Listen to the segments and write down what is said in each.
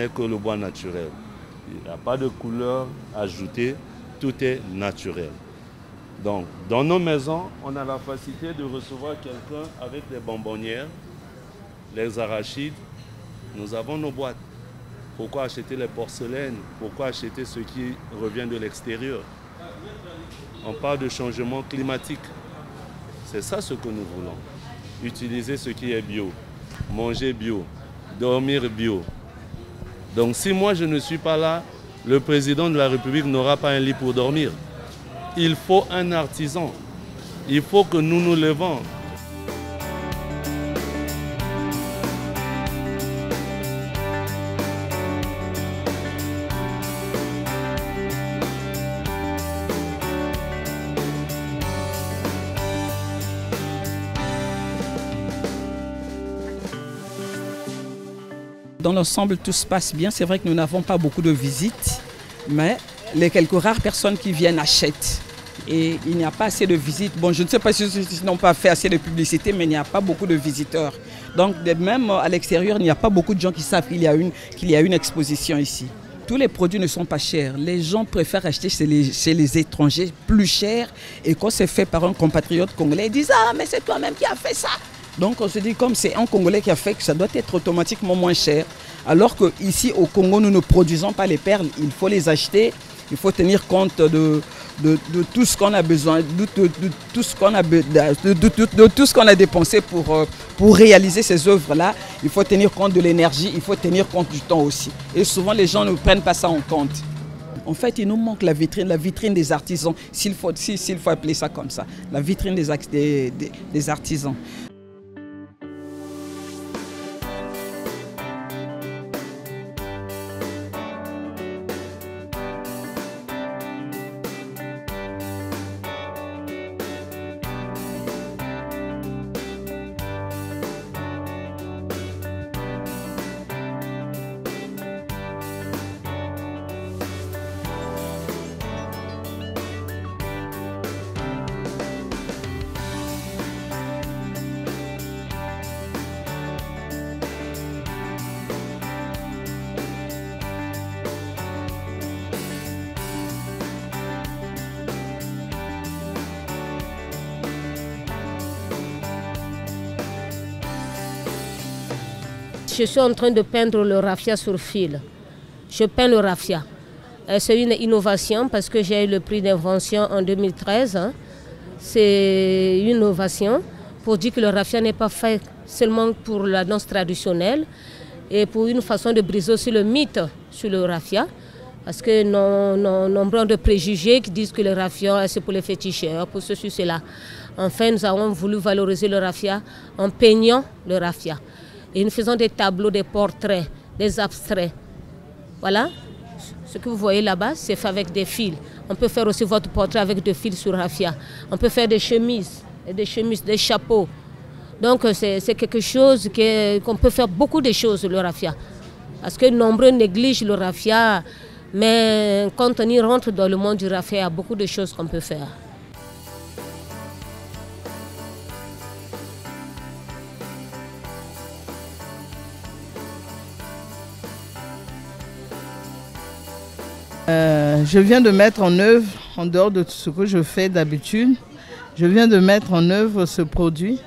n'est que le bois naturel. Il n'y a pas de couleur ajoutée, tout est naturel. Donc, dans nos maisons, on a la facilité de recevoir quelqu'un avec les bonbonnières, les arachides. Nous avons nos boîtes. Pourquoi acheter les porcelaines? Pourquoi acheter ce qui revient de l'extérieur? On parle de changement climatique. C'est ça ce que nous voulons. Utiliser ce qui est bio, manger bio, dormir bio. Donc si moi je ne suis pas là, le président de la République n'aura pas un lit pour dormir. Il faut un artisan. Il faut que nous nous levons. Dans l'ensemble, tout se passe bien. C'est vrai que nous n'avons pas beaucoup de visites, mais les quelques rares personnes qui viennent achètent. Et il n'y a pas assez de visites. Bon, je ne sais pas si ils n'ont pas fait assez de publicité, mais il n'y a pas beaucoup de visiteurs. Donc, même à l'extérieur, il n'y a pas beaucoup de gens qui savent qu'il y a une exposition ici. Tous les produits ne sont pas chers. Les gens préfèrent acheter chez les étrangers plus cher. Et quand c'est fait par un compatriote congolais, ils disent « Ah, mais c'est toi-même qui as fait ça !» Donc on se dit comme c'est un Congolais qui a fait que ça doit être automatiquement moins cher. Alors qu'ici au Congo, nous ne produisons pas les perles, il faut les acheter, il faut tenir compte de tout ce qu'on a besoin, de tout ce qu'on a dépensé pour réaliser ces œuvres-là. Il faut tenir compte de l'énergie, il faut tenir compte du temps aussi. Et souvent les gens ne prennent pas ça en compte. En fait, il nous manque la vitrine des artisans, s'il faut appeler ça comme ça, la vitrine des artisans. Je suis en train de peindre le raffia sur fil. Je peins le raffia. C'est une innovation parce que j'ai eu le prix d'invention en 2013. C'est une innovation pour dire que le raffia n'est pas fait seulement pour la danse traditionnelle et pour une façon de briser aussi le mythe sur le raffia. Parce que nombreux de préjugés qui disent que le raffia c'est pour les féticheurs, pour ceci, cela. Enfin, nous avons voulu valoriser le raffia en peignant le raffia. Et nous faisons des tableaux, des portraits, des abstraits. Voilà, ce que vous voyez là-bas, c'est fait avec des fils. On peut faire aussi votre portrait avec des fils sur raffia. On peut faire des chemises, des chapeaux. Donc c'est quelque chose qu'on peut faire beaucoup de choses, le raffia. Parce que nombreux négligent le raffia, mais quand on y rentre dans le monde du raffia, il y a beaucoup de choses qu'on peut faire. Je viens de mettre en œuvre, en dehors de ce que je fais d'habitude, je viens de mettre en œuvre ce produit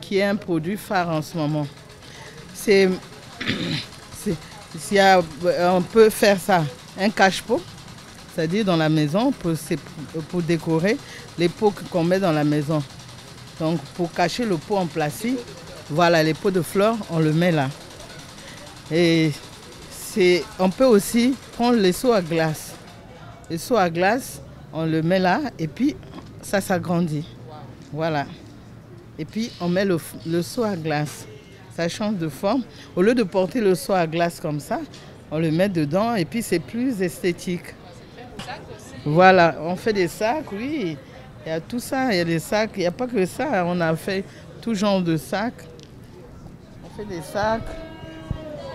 qui est un produit phare en ce moment. On peut faire ça, un cache-pot, c'est-à-dire dans la maison pour décorer les pots qu'on met dans la maison. Donc pour cacher le pot en plastique, voilà les pots de fleurs, on le met là. Et on peut aussi prendre les seaux à glace. Les seaux à glace, on le met là et puis ça s'agrandit. Voilà. Et puis on met le seau à glace. Ça change de forme. Au lieu de porter le seau à glace comme ça, on le met dedans et puis c'est plus esthétique. Voilà, on fait des sacs, oui. Il y a tout ça, il y a des sacs. Il n'y a pas que ça, on a fait tout genre de sacs. On fait des sacs.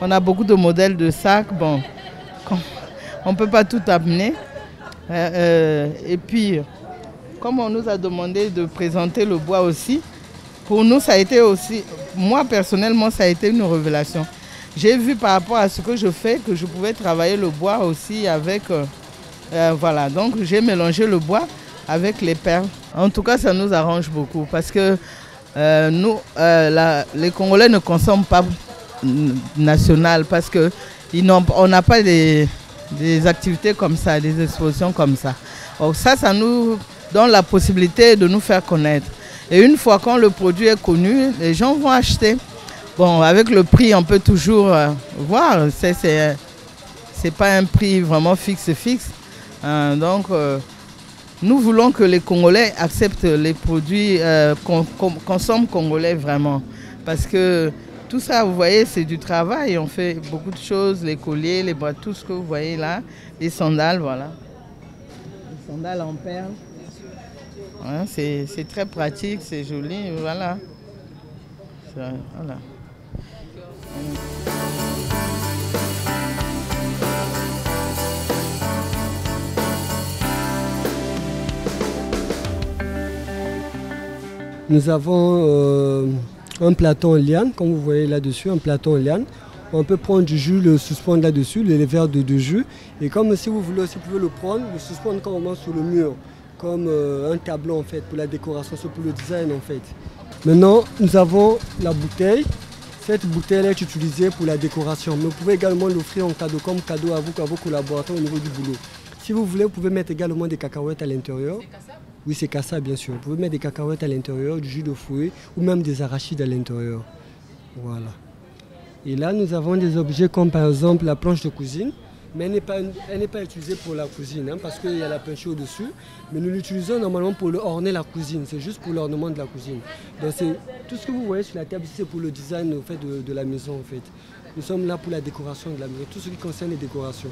On a beaucoup de modèles de sacs. Bon, on ne peut pas tout amener. Et puis, comme on nous a demandé de présenter le bois aussi, pour nous, ça a été aussi, moi personnellement, ça a été une révélation. j'ai vu par rapport à ce que je fais que je pouvais travailler le bois aussi avec... voilà, donc j'ai mélangé le bois avec les perles. En tout cas, ça nous arrange beaucoup parce que nous, les Congolais ne consomment pas national parce qu'on n'a pas des activités comme ça, des expositions comme ça. Donc ça nous donne la possibilité de nous faire connaître. Et une fois quand le produit est connu, les gens vont acheter. Bon, avec le prix, on peut toujours voir. C'est pas un prix vraiment fixe. Donc, nous voulons que les Congolais acceptent les produits, consomment congolais vraiment. Parce que tout ça, vous voyez, c'est du travail. On fait beaucoup de choses, les colliers, les bras, tout ce que vous voyez là. Les sandales, voilà. Les sandales en perles. Ouais, c'est très pratique, c'est joli, voilà. Voilà. Nous avons un plateau en liane, comme vous voyez là-dessus, un plateau en liane. On peut prendre du jus, le suspendre là-dessus, les verres de jus. Et comme si vous voulez aussi, vous pouvez le prendre, le suspendre carrément sur le mur, comme un tableau en fait, pour la décoration, c'est pour le design en fait. Maintenant, nous avons la bouteille. Cette bouteille est utilisée pour la décoration. Mais vous pouvez également l'offrir en cadeau, comme cadeau à vos collaborateurs au niveau du boulot. Si vous voulez, vous pouvez mettre également des cacahuètes à l'intérieur. Oui, c'est cassa bien sûr. Vous pouvez mettre des cacahuètes à l'intérieur, du jus de fruits ou même des arachides à l'intérieur. Voilà. Et là, nous avons des objets comme par exemple la planche de cuisine. Mais elle n'est pas utilisée pour la cuisine, hein, parce qu'il y a la peinture dessus. Mais nous l'utilisons normalement pour orner la cuisine. C'est juste pour l'ornement de la cuisine. Donc tout ce que vous voyez sur la table ici, c'est pour le design en fait, de la maison. En fait. Nous sommes là pour la décoration de la maison, tout ce qui concerne les décorations.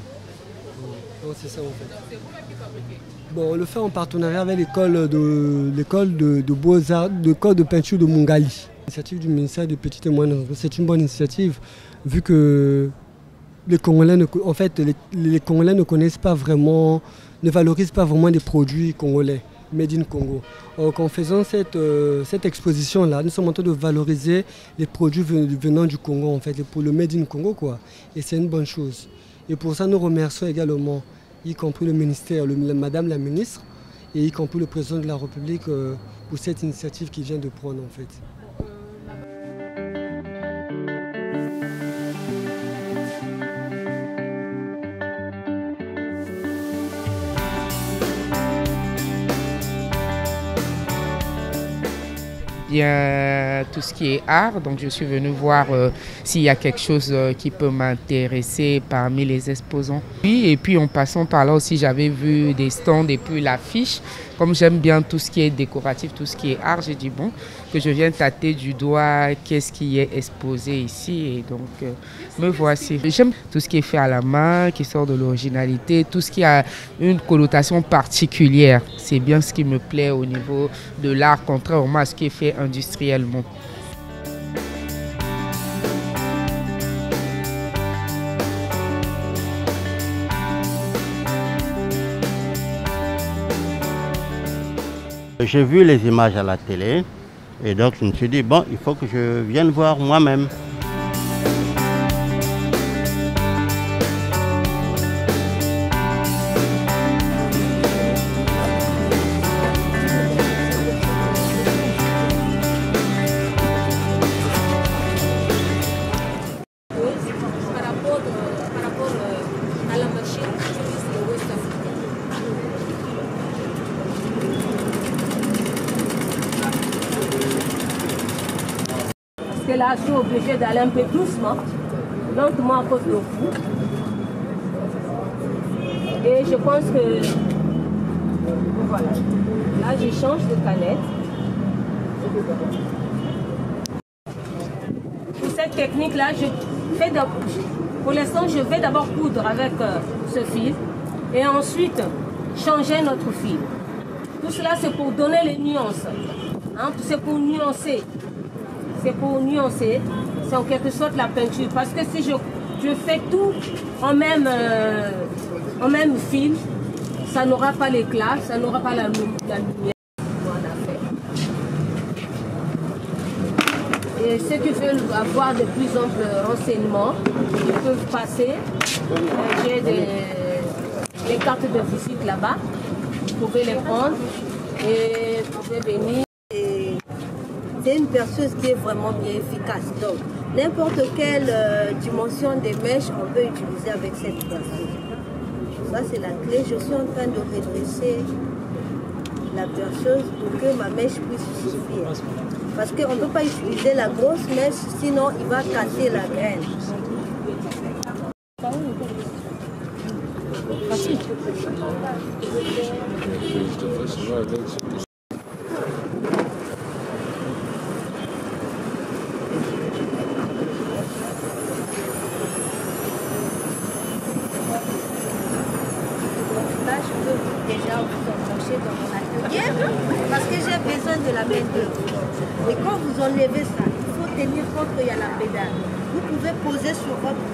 Donc c'est ça en fait. Bon, on le fait en partenariat avec l'école de Beaux-Arts, l'école de peinture de Mungali. L'initiative du ministère des Petites et Moyennes Entreprises, c'est une bonne initiative, vu que les Congolais ne connaissent pas vraiment, ne valorisent pas vraiment les produits congolais, made in Congo. Donc en faisant cette exposition-là, nous sommes en train de valoriser les produits venant du Congo, en fait, pour le made in Congo, quoi. Et c'est une bonne chose. Et pour ça, nous remercions également, y compris le ministère, Madame la ministre, et y compris le président de la République pour cette initiative qu'il vient de prendre, en fait. Bien, tout ce qui est art, donc je suis venue voir s'il y a quelque chose qui peut m'intéresser parmi les exposants. Oui, et puis en passant par là aussi, j'avais vu des stands et puis l'affiche. Comme j'aime bien tout ce qui est décoratif, tout ce qui est art, j'ai dit bon, que je viens tâter du doigt qu'est-ce qui est exposé ici. Et donc, me voici. J'aime tout ce qui est fait à la main, qui sort de l'originalité, tout ce qui a une connotation particulière. C'est bien ce qui me plaît au niveau de l'art, contrairement à ce qui est fait industriellement. J'ai vu les images à la télé et donc je me suis dit, bon, il faut que je vienne voir moi-même. Parce que là, je suis obligée d'aller un peu doucement, lentement à cause de vous. Et je pense que, voilà, là je change de canette. Pour cette technique-là, pour l'instant, je vais d'abord coudre avec ce fil et ensuite changer notre fil. Tout cela, c'est pour donner les nuances. Hein, c'est pour nuancer. C'est pour nuancer. C'est en quelque sorte la peinture. Parce que si je fais tout en même fil, ça n'aura pas l'éclat, ça n'aura pas la lumière. Voilà, fait. Et Et ceux qui veulent avoir de plus amples renseignements, ils peuvent passer. J'ai des cartes de visite là-bas. Vous pouvez les prendre et vous pouvez venir. C'est une perceuse qui est vraiment bien efficace. Donc, n'importe quelle dimension des mèches, on peut utiliser avec cette perceuse. Ça, c'est la clé. Je suis en train de redresser la perceuse pour que ma mèche puisse suffire. Parce qu'on ne peut pas utiliser la grosse mèche, sinon il va casser la graine. Là, je peux déjà vous embaucher dans mon atelier parce que j'ai besoin de la main-d'œuvre. Et quand vous enlevez ça, il faut tenir compte qu'il y a la pédale. Vous pouvez poser sur votre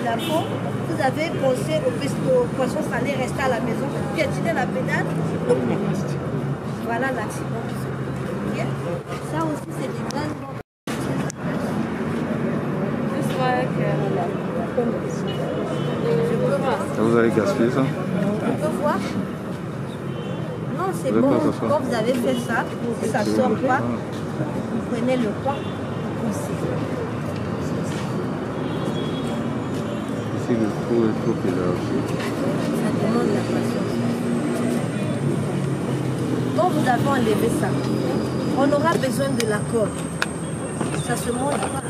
la peau. Vous avez pensé au poisson salé rester à la maison, piétiner la pédale. Voilà l'accident. Ça aussi, c'est des grandes. Vous allez gaspiller ça? On peut voir? Non, c'est bon. Quand vous avez fait ça, si ça ne sort pas, vous prenez le poids. Ici, le trou est là aussi. Ça demande la patience. Quand vous avez enlevé ça, on aura besoin de la corde. Ça se monte pas.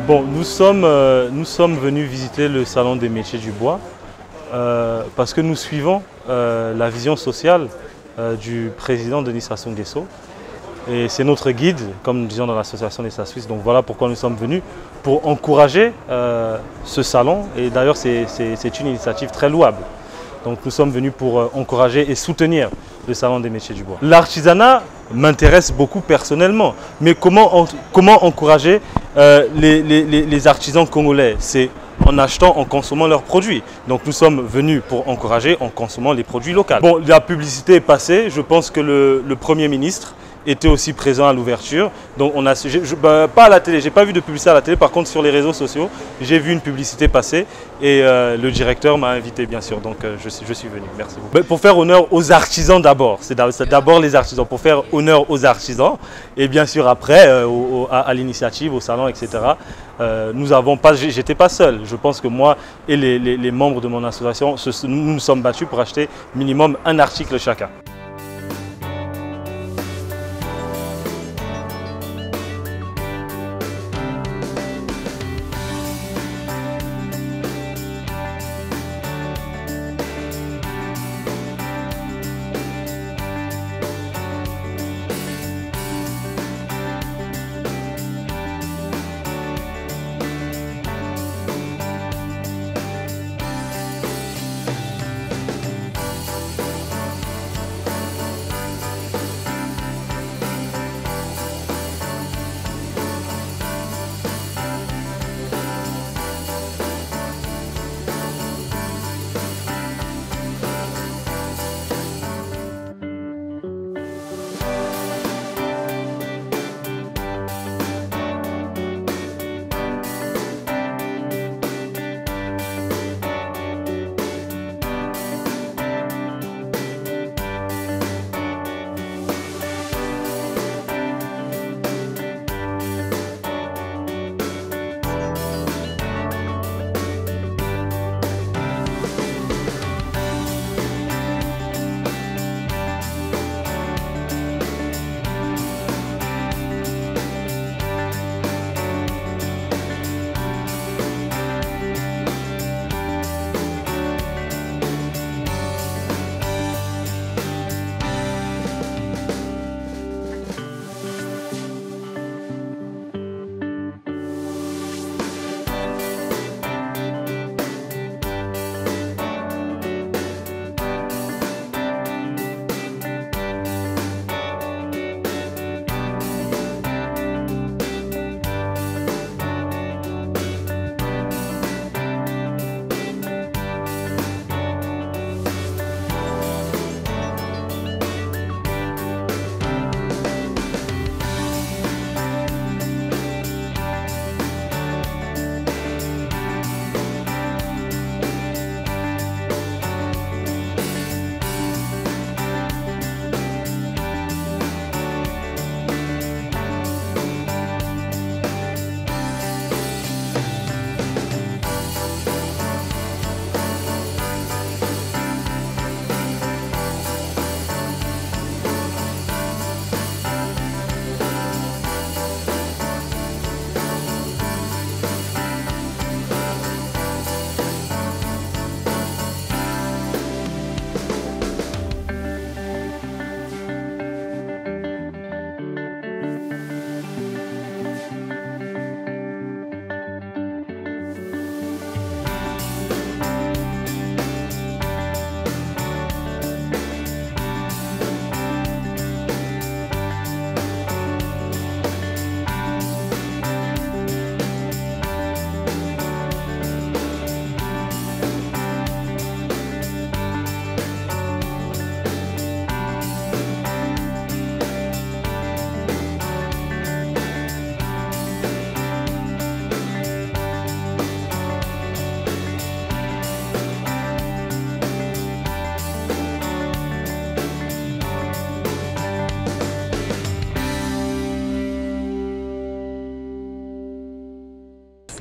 Bon, nous sommes venus visiter le salon des métiers du bois parce que nous suivons la vision sociale du président Denis Sassou Nguesso. Et c'est notre guide, comme nous disons dans l'association des Suisses. Donc voilà pourquoi nous sommes venus, pour encourager ce salon. Et d'ailleurs, c'est une initiative très louable. Donc nous sommes venus pour encourager et soutenir le salon des métiers du bois. L'artisanat m'intéresse beaucoup personnellement, mais comment encourager les artisans congolais? C'est en achetant, en consommant leurs produits. Donc nous sommes venus pour encourager en consommant les produits locaux. Bon, la publicité est passée, je pense que le Premier ministre était aussi présent à l'ouverture. Donc on a, pas à la télé, j'ai pas vu de publicité à la télé, par contre sur les réseaux sociaux, j'ai vu une publicité passer et le directeur m'a invité bien sûr, donc je suis venu, merci beaucoup. Pour faire honneur aux artisans d'abord, c'est d'abord les artisans, pour faire honneur aux artisans et bien sûr après à l'initiative, au salon, etc. Nous avons pas, j'étais pas seul, je pense que moi et les membres de mon association, nous nous sommes battus pour acheter minimum un article chacun.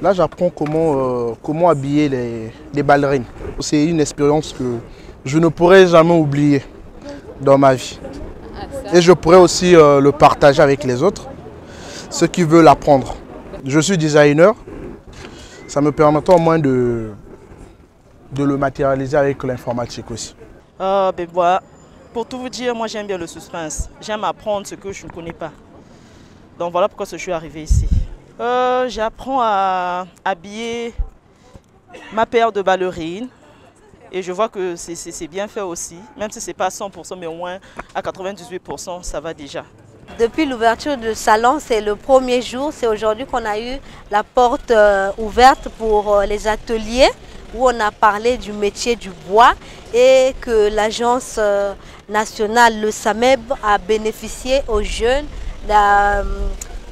Là, j'apprends comment habiller les ballerines. C'est une expérience que je ne pourrai jamais oublier dans ma vie. Et je pourrais aussi le partager avec les autres, ceux qui veulent apprendre. Je suis designer, ça me permet au moins de le matérialiser avec l'informatique aussi. Ben voilà. Pour tout vous dire, moi j'aime bien le suspense. J'aime apprendre ce que je ne connais pas. Donc voilà pourquoi je suis arrivée ici. J'apprends à habiller ma paire de ballerines. Et je vois que c'est bien fait aussi. Même si ce n'est pas à 100%, mais au moins à 98%, ça va déjà. Depuis l'ouverture du salon, c'est le premier jour. C'est aujourd'hui qu'on a eu la porte ouverte pour les ateliers où on a parlé du métier du bois et que l'agence nationale, le SAMEB, a bénéficié aux jeunes de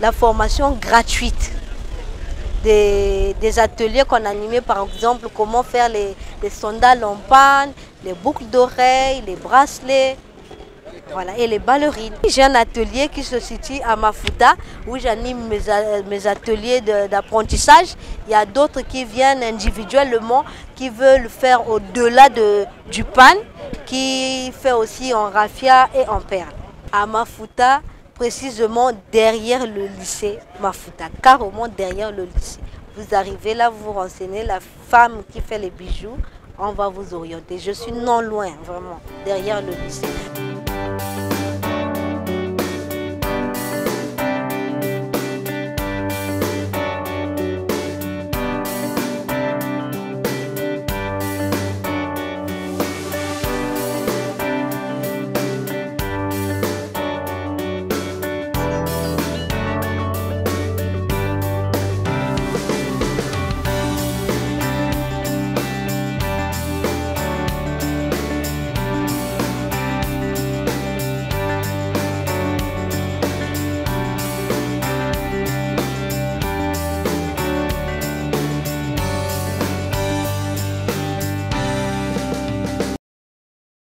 la formation gratuite. Des ateliers qu'on a animés, par exemple, comment faire les sandales en panne, les boucles d'oreilles, les bracelets. Voilà, et les ballerines. J'ai un atelier qui se situe à Mafuta où j'anime mes ateliers d'apprentissage. Il y a d'autres qui viennent individuellement, qui veulent faire au-delà du pan, qui fait aussi en raffia et en perles. À Mafuta, précisément derrière le lycée Mafuta, carrément derrière le lycée. Vous arrivez là, vous vous renseignez, la femme qui fait les bijoux, on va vous orienter. Je suis non loin, vraiment, derrière le lycée.